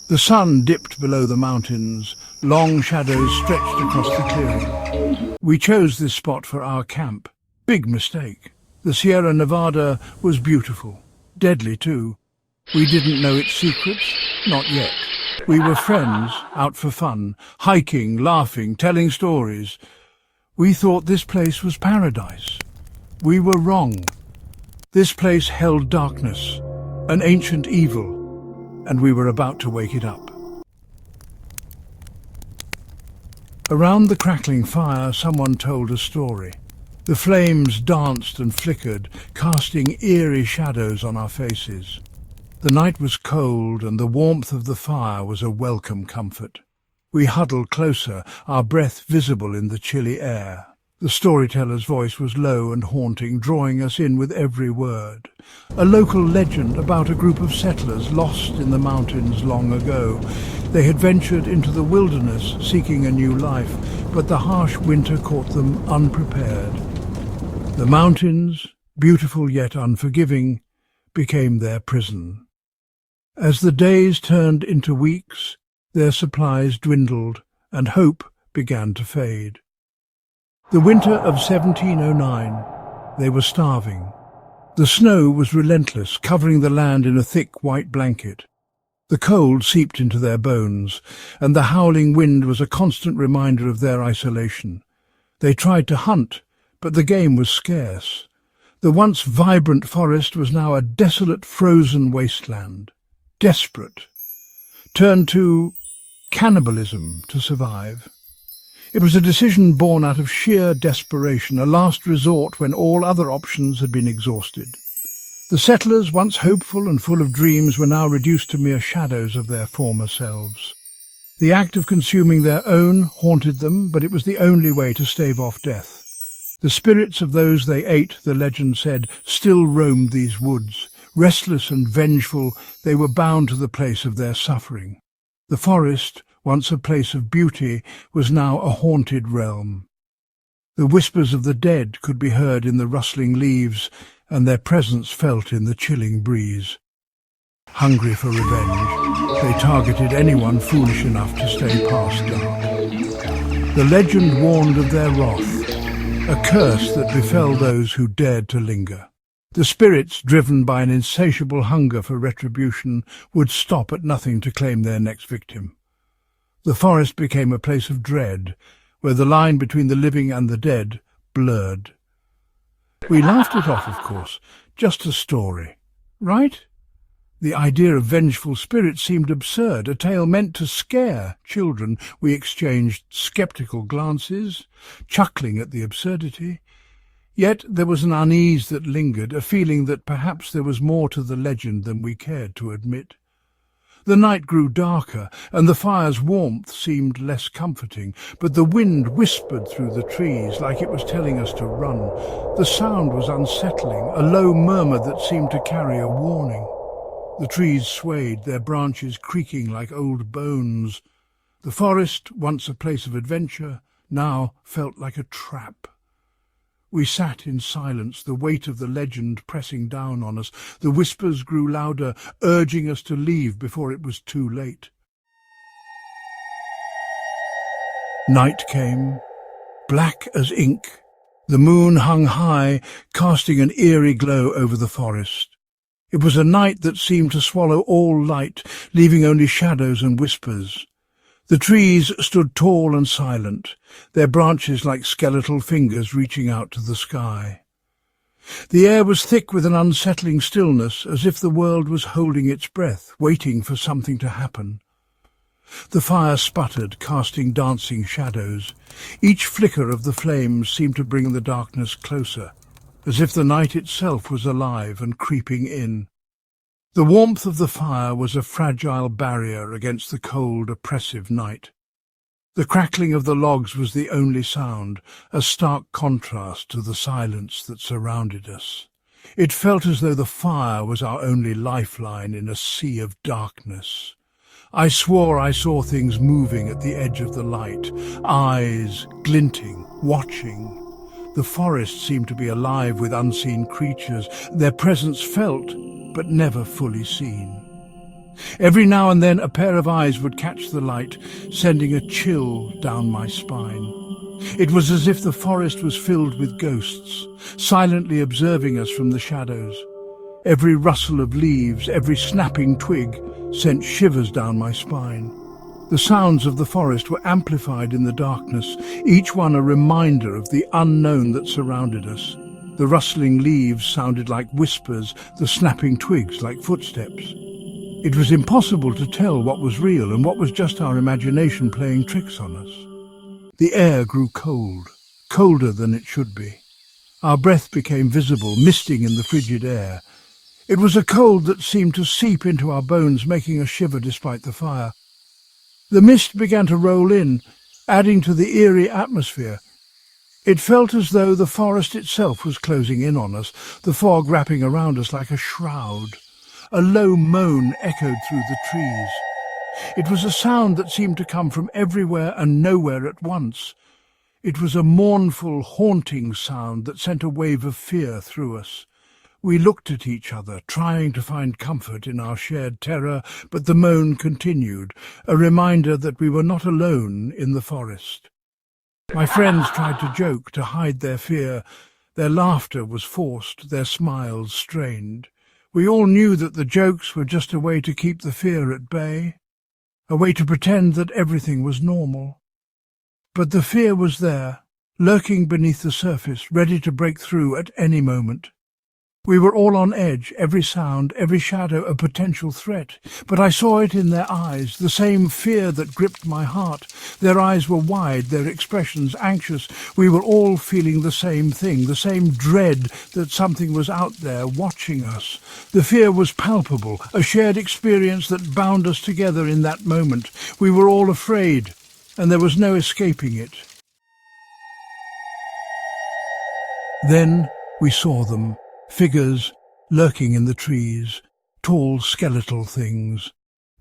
The sun dipped below the mountains, long shadows stretched across the clearing. We chose this spot for our camp. Big mistake. The Sierra Nevada was beautiful, deadly too. We didn't know its secrets, not yet. We were friends, out for fun, hiking, laughing, telling stories. We thought this place was paradise. We were wrong. This place held darkness, an ancient evil, and we were about to wake it up. Around the crackling fire, someone told a story. The flames danced and flickered, casting eerie shadows on our faces. The night was cold, and the warmth of the fire was a welcome comfort. We huddled closer, our breath visible in the chilly air. The storyteller's voice was low and haunting, drawing us in with every word. A local legend about a group of settlers lost in the mountains long ago. They had ventured into the wilderness, seeking a new life, but the harsh winter caught them unprepared. The mountains, beautiful yet unforgiving, became their prison. As the days turned into weeks, their supplies dwindled and hope began to fade. The winter of 1709, they were starving. The snow was relentless, covering the land in a thick white blanket. The cold seeped into their bones, and the howling wind was a constant reminder of their isolation. They tried to hunt, but the game was scarce. The once vibrant forest was now a desolate, frozen wasteland. Desperate, turned to cannibalism to survive. It was a decision born out of sheer desperation, a last resort when all other options had been exhausted. The settlers, once hopeful and full of dreams, were now reduced to mere shadows of their former selves. The act of consuming their own haunted them, but it was the only way to stave off death. The spirits of those they ate, the legend said, still roamed these woods. Restless and vengeful, they were bound to the place of their suffering. The forest, once a place of beauty, was now a haunted realm. The whispers of the dead could be heard in the rustling leaves, and their presence felt in the chilling breeze. Hungry for revenge, they targeted anyone foolish enough to stay past dark. The legend warned of their wrath, a curse that befell those who dared to linger. The spirits, driven by an insatiable hunger for retribution, would stop at nothing to claim their next victim. The forest became a place of dread, where the line between the living and the dead blurred. We laughed it off, of course, just a story, right? The idea of vengeful spirits seemed absurd, a tale meant to scare children. We exchanged sceptical glances, chuckling at the absurdity. Yet there was an unease that lingered, a feeling that perhaps there was more to the legend than we cared to admit. The night grew darker, and the fire's warmth seemed less comforting, but the wind whispered through the trees like it was telling us to run. The sound was unsettling, a low murmur that seemed to carry a warning. The trees swayed, their branches creaking like old bones. The forest, once a place of adventure, now felt like a trap. We sat in silence, the weight of the legend pressing down on us. The whispers grew louder, urging us to leave before it was too late. Night came, black as ink. The moon hung high, casting an eerie glow over the forest. It was a night that seemed to swallow all light, leaving only shadows and whispers. The trees stood tall and silent, their branches like skeletal fingers reaching out to the sky. The air was thick with an unsettling stillness, as if the world was holding its breath, waiting for something to happen. The fire sputtered, casting dancing shadows. Each flicker of the flames seemed to bring the darkness closer, as if the night itself was alive and creeping in. The warmth of the fire was a fragile barrier against the cold, oppressive night. The crackling of the logs was the only sound, a stark contrast to the silence that surrounded us. It felt as though the fire was our only lifeline in a sea of darkness. I swore I saw things moving at the edge of the light, eyes glinting, watching. The forest seemed to be alive with unseen creatures, their presence felt but never fully seen. Every now and then a pair of eyes would catch the light, sending a chill down my spine. It was as if the forest was filled with ghosts, silently observing us from the shadows. Every rustle of leaves, every snapping twig sent shivers down my spine. The sounds of the forest were amplified in the darkness, each one a reminder of the unknown that surrounded us. The rustling leaves sounded like whispers, the snapping twigs like footsteps. It was impossible to tell what was real and what was just our imagination playing tricks on us. The air grew cold, colder than it should be. Our breath became visible, misting in the frigid air. It was a cold that seemed to seep into our bones, making us shiver despite the fire. The mist began to roll in, adding to the eerie atmosphere. It felt as though the forest itself was closing in on us, the fog wrapping around us like a shroud. A low moan echoed through the trees. It was a sound that seemed to come from everywhere and nowhere at once. It was a mournful, haunting sound that sent a wave of fear through us. We looked at each other, trying to find comfort in our shared terror, but the moan continued, a reminder that we were not alone in the forest. My friends tried to joke, to hide their fear. Their laughter was forced, their smiles strained. We all knew that the jokes were just a way to keep the fear at bay, a way to pretend that everything was normal. But the fear was there, lurking beneath the surface, ready to break through at any moment. We were all on edge, every sound, every shadow a potential threat. But I saw it in their eyes, the same fear that gripped my heart. Their eyes were wide, their expressions anxious. We were all feeling the same thing, the same dread that something was out there watching us. The fear was palpable, a shared experience that bound us together in that moment. We were all afraid, and there was no escaping it. Then we saw them. Figures lurking in the trees, tall skeletal things.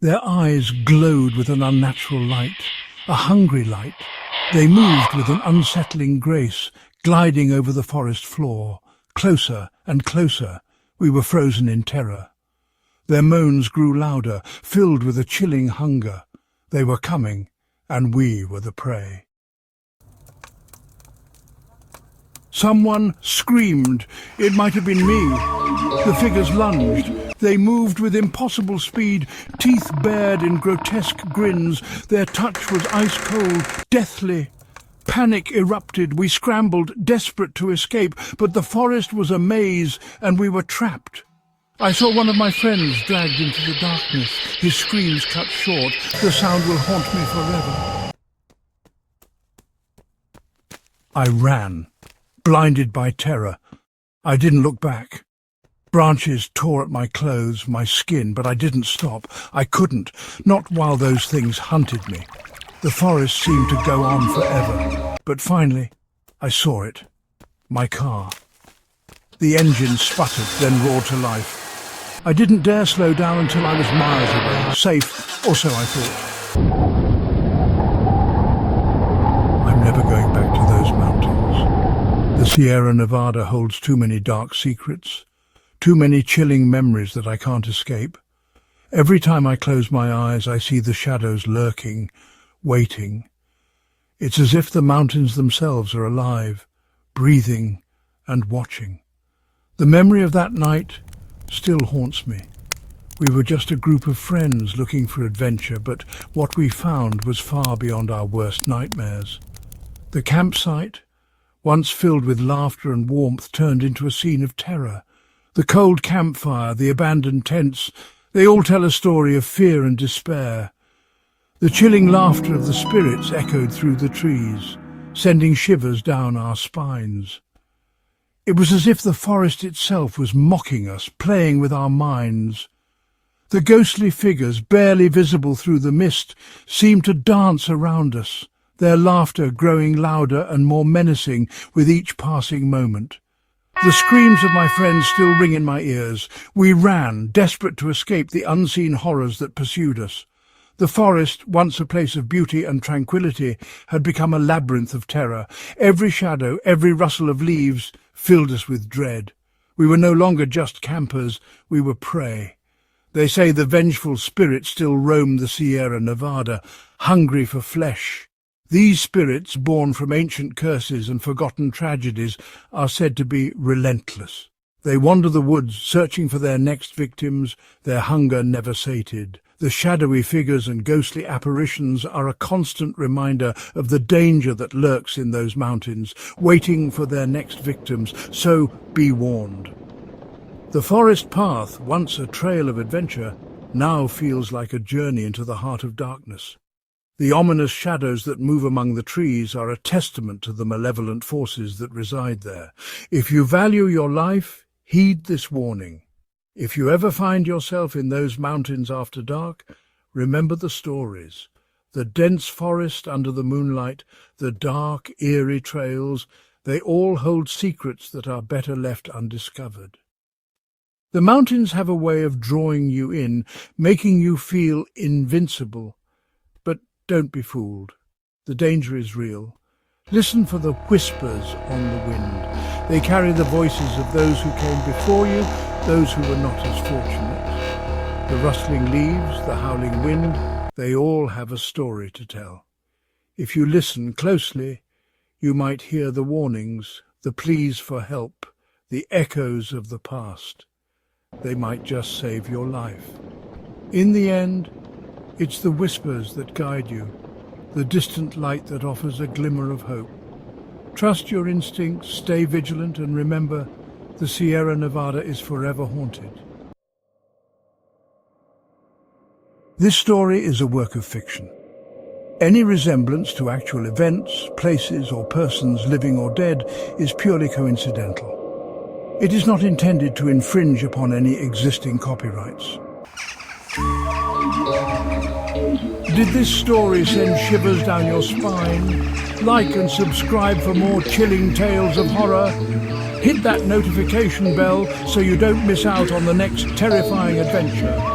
Their eyes glowed with an unnatural light, a hungry light. They moved with an unsettling grace, gliding over the forest floor. Closer and closer, we were frozen in terror. Their moans grew louder, filled with a chilling hunger. They were coming, and we were the prey. Someone screamed. It might have been me. The figures lunged. They moved with impossible speed, teeth bared in grotesque grins. Their touch was ice-cold, deathly. Panic erupted. We scrambled, desperate to escape, but the forest was a maze, and we were trapped. I saw one of my friends dragged into the darkness, his screams cut short. The sound will haunt me forever. I ran. Blinded by terror, I didn't look back. Branches tore at my clothes, my skin, but I didn't stop. I couldn't, not while those things hunted me. The forest seemed to go on forever. But finally, I saw it. My car. The engine sputtered, then roared to life. I didn't dare slow down until I was miles away. Safe, or so I thought. I'm never going back to those mountains. The Sierra Nevada holds too many dark secrets, too many chilling memories that I can't escape. Every time I close my eyes, I see the shadows lurking, waiting. It's as if the mountains themselves are alive, breathing and watching. The memory of that night still haunts me. We were just a group of friends looking for adventure, but what we found was far beyond our worst nightmares. The campsite, once filled with laughter and warmth, turned into a scene of terror. The cold campfire, the abandoned tents, they all tell a story of fear and despair. The chilling laughter of the spirits echoed through the trees, sending shivers down our spines. It was as if the forest itself was mocking us, playing with our minds. The ghostly figures, barely visible through the mist, seemed to dance around us, their laughter growing louder and more menacing with each passing moment. The screams of my friends still ring in my ears. We ran, desperate to escape the unseen horrors that pursued us. The forest, once a place of beauty and tranquility, had become a labyrinth of terror. Every shadow, every rustle of leaves filled us with dread. We were no longer just campers, we were prey. They say the vengeful spirits still roam the Sierra Nevada, hungry for flesh. These spirits, born from ancient curses and forgotten tragedies, are said to be relentless. They wander the woods, searching for their next victims, their hunger never sated. The shadowy figures and ghostly apparitions are a constant reminder of the danger that lurks in those mountains, waiting for their next victims, so be warned. The forest path, once a trail of adventure, now feels like a journey into the heart of darkness. The ominous shadows that move among the trees are a testament to the malevolent forces that reside there. If you value your life, heed this warning. If you ever find yourself in those mountains after dark, remember the stories. The dense forest under the moonlight, the dark, eerie trails, they all hold secrets that are better left undiscovered. The mountains have a way of drawing you in, making you feel invincible. But don't be fooled. The danger is real. Listen for the whispers on the wind. They carry the voices of those who came before you, those who were not as fortunate. The rustling leaves, the howling wind, they all have a story to tell. If you listen closely, you might hear the warnings, the pleas for help, the echoes of the past. They might just save your life. In the end, it's the whispers that guide you, the distant light that offers a glimmer of hope. Trust your instincts, stay vigilant, and remember, the Sierra Nevada is forever haunted. This story is a work of fiction. Any resemblance to actual events, places, or persons, living or dead, is purely coincidental. It is not intended to infringe upon any existing copyrights. Did this story send shivers down your spine? Like and subscribe for more chilling tales of horror. Hit that notification bell so you don't miss out on the next terrifying adventure.